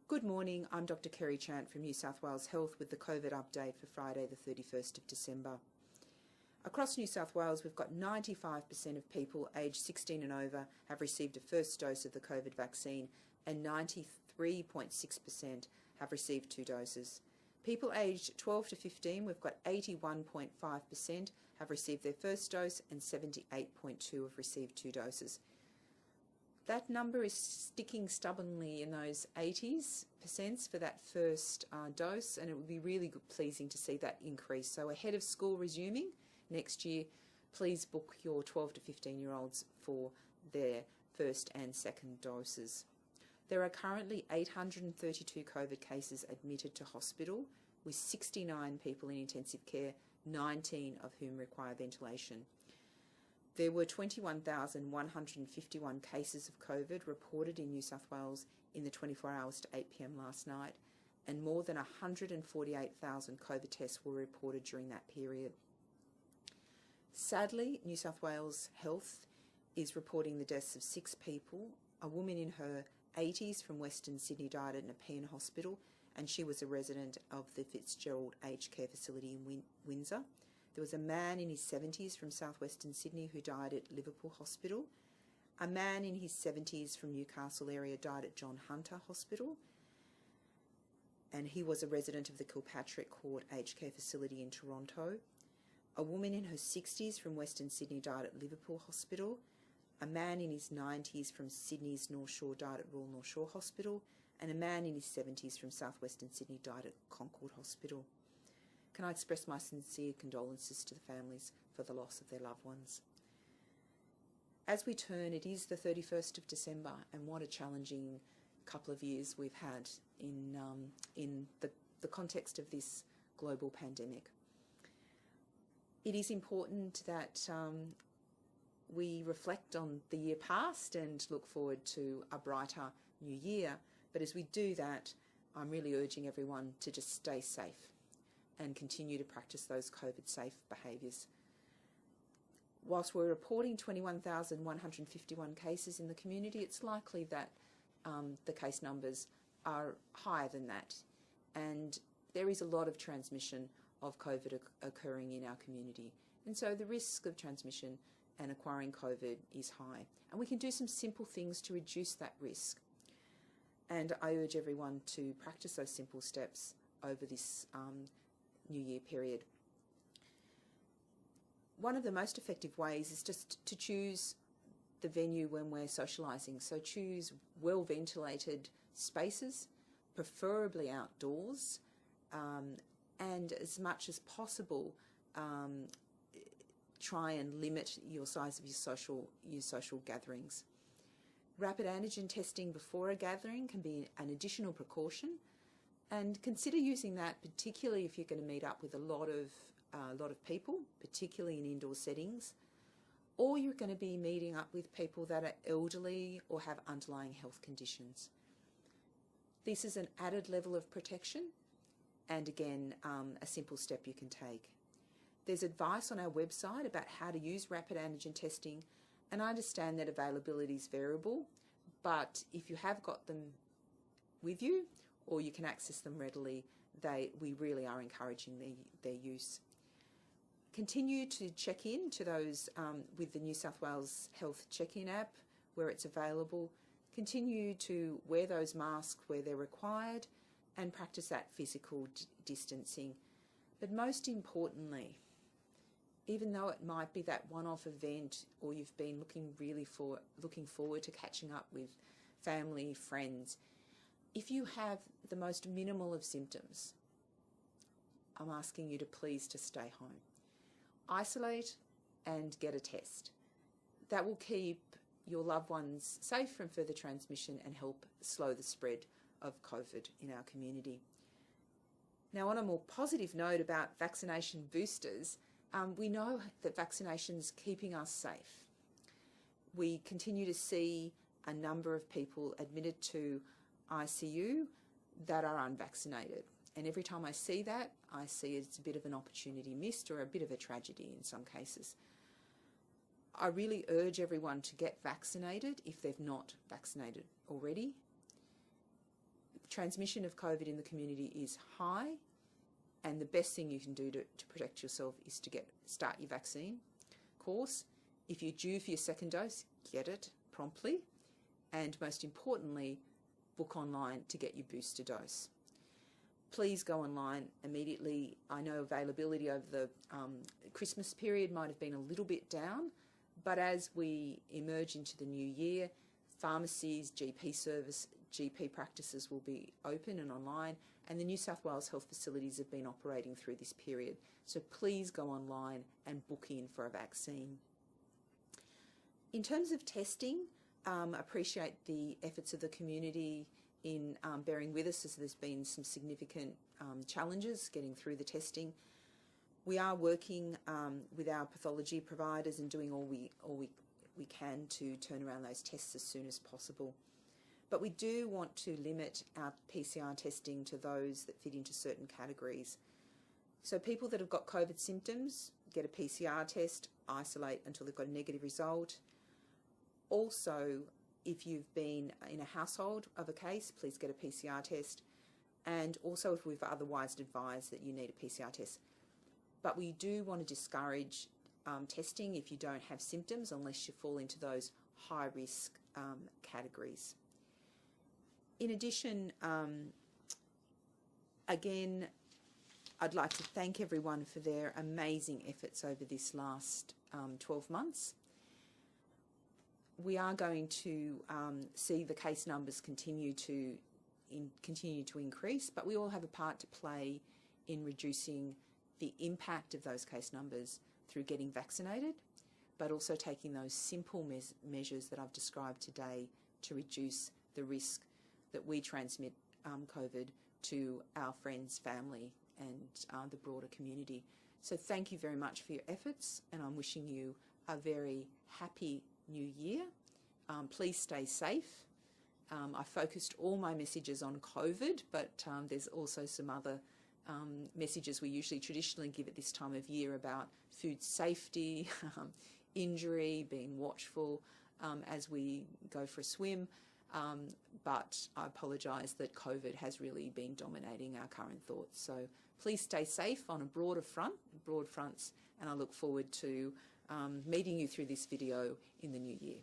Good morning, I'm Dr Kerry Chant from New South Wales Health with the COVID update for Friday the 31st of December. Across New South Wales, we've got 95% of people aged 16 and over have received a first dose of the COVID vaccine and 93.6% have received 2 doses. People aged 12 to 15, we've got 81.5% have received their first dose and 78.2% have received 2 doses. That number is sticking stubbornly in those 80s% for that first dose, and it would be really pleasing to see that increase. So ahead of school resuming next year, please book your 12 to 15-year-olds for their first and second doses. There are currently 832 COVID cases admitted to hospital, with 69 people in intensive care, 19 of whom require ventilation. There were 21,151 cases of COVID reported in New South Wales in the 24 hours to 8 p.m. last night, and more than 148,000 COVID tests were reported during that period. Sadly, New South Wales Health is reporting the deaths of 6 people. A woman in her 80s from Western Sydney died at Nepean Hospital, and she was a resident of the Fitzgerald Aged Care Facility in Windsor. There was a man in his 70s from southwestern Sydney who died at Liverpool Hospital. A man in his 70s from Newcastle area died at John Hunter Hospital, and he was a resident of the Kilpatrick Court Aged Care Facility in Toronto. A woman in her 60s from Western Sydney died at Liverpool Hospital. A man in his 90s from Sydney's North Shore died at Royal North Shore Hospital, and a man in his 70s from southwestern Sydney died at Concord Hospital. Can I express my sincere condolences to the families for the loss of their loved ones. As we turn, it is the 31st of December, and what a challenging couple of years we've had in the context of this global pandemic. It is important that we reflect on the year past and look forward to a brighter new year, but as we do that, I'm really urging everyone to just stay safe and continue to practice those COVID-safe behaviours. Whilst we're reporting 21,151 cases in the community, it's likely that the case numbers are higher than that, and there is a lot of transmission of COVID occurring in our community, and so the risk of transmission and acquiring COVID is high, and we can do some simple things to reduce that risk, and I urge everyone to practice those simple steps over this New Year period. One of the most effective ways is just to choose the venue when we're socialising. So choose well-ventilated spaces, preferably outdoors, and as much as possible, try and limit your size of your social gatherings. Rapid antigen testing before a gathering can be an additional precaution, and consider using that particularly if you're going to meet up with a lot of people, particularly in indoor settings, or you're going to be meeting up with people that are elderly or have underlying health conditions. This is an added level of protection, and again, a simple step you can take. There's advice on our website about how to use rapid antigen testing, and I understand that availability is variable, but if you have got them with you, or you can access them readily, we really are encouraging their use. Continue to check in to those with the New South Wales Health check-in app where it's available. Continue to wear those masks where they're required and practice that physical distancing. But most importantly, even though it might be that one-off event, or you've been looking forward to catching up with family, friends, if you have the most minimal of symptoms, I'm asking you to please to stay home. Isolate and get a test. That will keep your loved ones safe from further transmission and help slow the spread of COVID in our community. Now, on a more positive note about vaccination boosters, we know that vaccination's keeping us safe. We continue to see a number of people admitted to ICU that are unvaccinated. And every time I see that, I see it's a bit of an opportunity missed or a bit of a tragedy in some cases. I really urge everyone to get vaccinated if they've not vaccinated already. transmission of COVID in the community is high, and the best thing you can do to protect yourself is to start your vaccine course. If you're due for your second dose, get it promptly, and most importantly, book online to get your booster dose. Please go online immediately. I know availability over the Christmas period might have been a little bit down, but as we emerge into the new year, pharmacies, GP practices will be open and online, and the New South Wales health facilities have been operating through this period. So please go online and book in for a vaccine. In terms of testing, appreciate the efforts of the community in bearing with us, as there's been some significant challenges getting through the testing. We are working with our pathology providers and doing all we can to turn around those tests as soon as possible. But we do want to limit our PCR testing to those that fit into certain categories. So people that have got COVID symptoms, get a PCR test, isolate until they've got a negative result. Also, if you've been in a household of a case, please get a PCR test. And also if we've otherwise advised that you need a PCR test. But we do want to discourage testing if you don't have symptoms, unless you fall into those high-risk categories. In addition, again, I'd like to thank everyone for their amazing efforts over this last 12 months. We are going to see the case numbers continue to increase, but we all have a part to play in reducing the impact of those case numbers through getting vaccinated, but also taking those simple measures that I've described today to reduce the risk that we transmit COVID to our friends, family, and the broader community. So thank you very much for your efforts, and I'm wishing you a very happy new year. Please stay safe. I focused all my messages on COVID, but there's also some other messages we traditionally give at this time of year about food safety, injury, being watchful as we go for a swim. But I apologise that COVID has really been dominating our current thoughts. So please stay safe on a broad fronts, and I look forward to meeting you through this video in the new year.